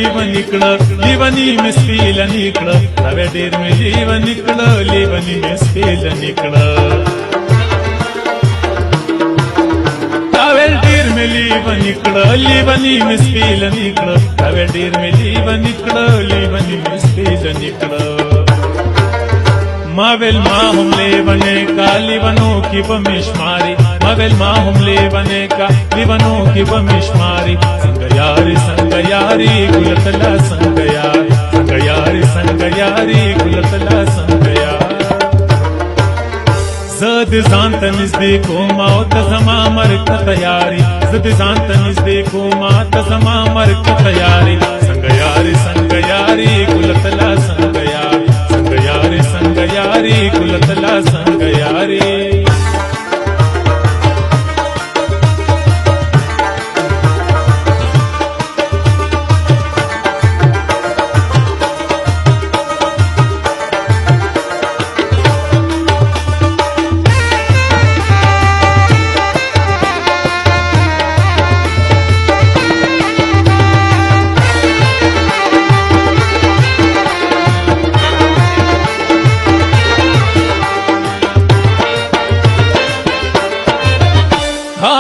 لیوان نکړه لیوانی مسپیل نکړه تا ډیر مې لیوان نکړه لیوانی مسپیل نکړه تا ډیر مې لیوان نکړه لیوانی مسپیل نکړه تا ډیر مې لیوان نکړه لیوانی مسپیل نکړه ما ویل ما هم لیوانه کا لیوانو کی بمشماری ما ویل ما هم لیوانه کا لیوانو کی بمشماری څنګه یاري ګلتلا څنګه یاري ګلتلا څنګه یار زد ځان ته نږدې کوم او ته زما مرګ ته تیاری زد ځان ته نږدې کوم ته زما مرګ ته تیاری څنګه یاري ګلتلا څنګه یاري ګلتلا څنګه یاري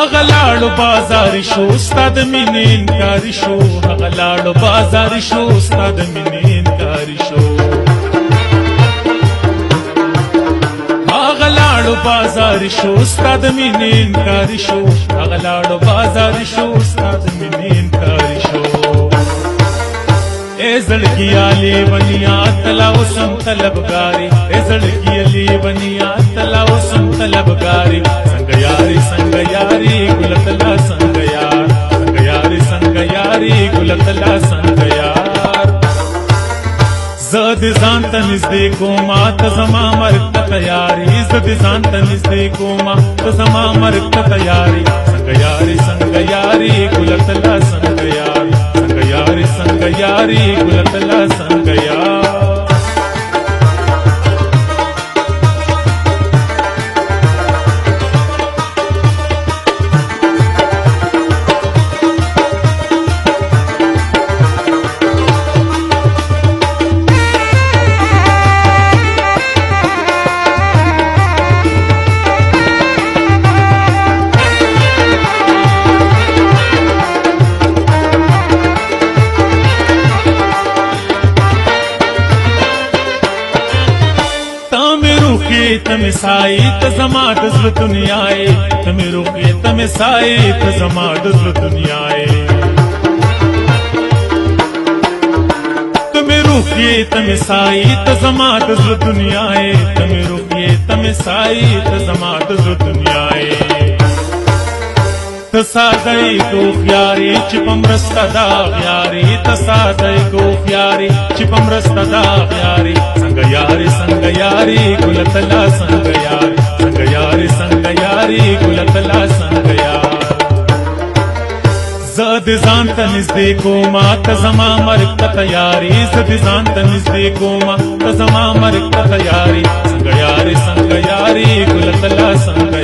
هغه لاړو بازار شو استاد مینې انکار شو هغه لاړو بازار شو استاد مینې انکار شو هغه لاړو بازار شو استاد مینې انکار شو هغه لاړو بازار شو استاد مینې انکار شو ای زړګیا لیونیا تلا وسم طلبګاری ای زړګیا لیونیا تلا وسم طلبګاری څنګه یاري ګلتلا څنګه یاري ګلتلا څنګه یار زد ځان ته نږدې کوم ته زما مرګ ته تیاری زد ځان ته نږدې کوم ته زما مرګ ته تیاری څنګه یاري ګلتلا څنګه یاري ګلتلا څنګه یار تم سائی ته زما د زړه دنیا ای تم روخه تم سائی ته زما د زړه دنیا ای تم روخه تم سائی ته زما د زړه دنیا ای تم روخه تم سائی ته زما د زړه دنیا ای تصادای کو خیاري چې پمرستا دا غیاري تصادای کو خیاري چې پمرستا دا غیاري څنګه یاري ګلتلا څنګه یاري ګلتلا څنګه یار زد ځان ته نږدې کوم ته زما مرګ ته تیاری زد ځان ته نږدې کوم ته زما مرګ ته تیاری څنګه یاري ګلتلا څنګه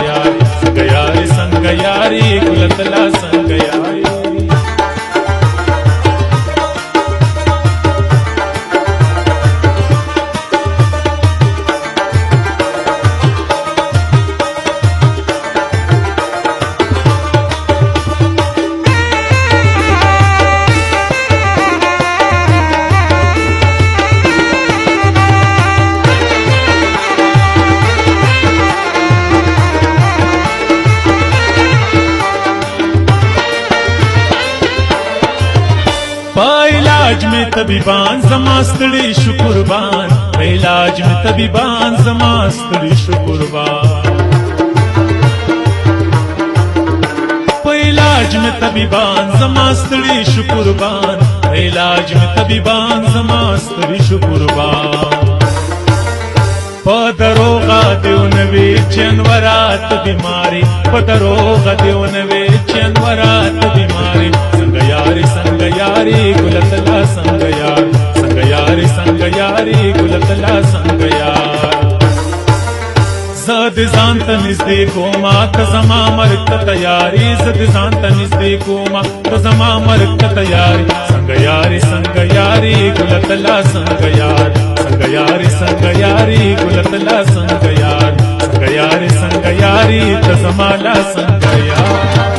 یاري ګلتلا څنګه یاري علاج میں طبیبان زما ستړي شو قربان علاج میں طبیبان زما ستړي شو قربان علاج میں طبیبان زما ستړي شو قربان علاج میں طبیبان زما ستړي شو قربان پدروغا دیونوی چنورات بیماری پدروغا دیونوی چنورات بیماری څنګه یاري ګلتلا څنګه یاري ګلتلا څنګه یار زد ځان शांत निस्ते कोमा कसमा मरत तयारी सती शांत निस्ते कोमा कसमा मरत तयारी संग यारी गुलतला संग यारी गुलतला संग यारी तसमाला संग यार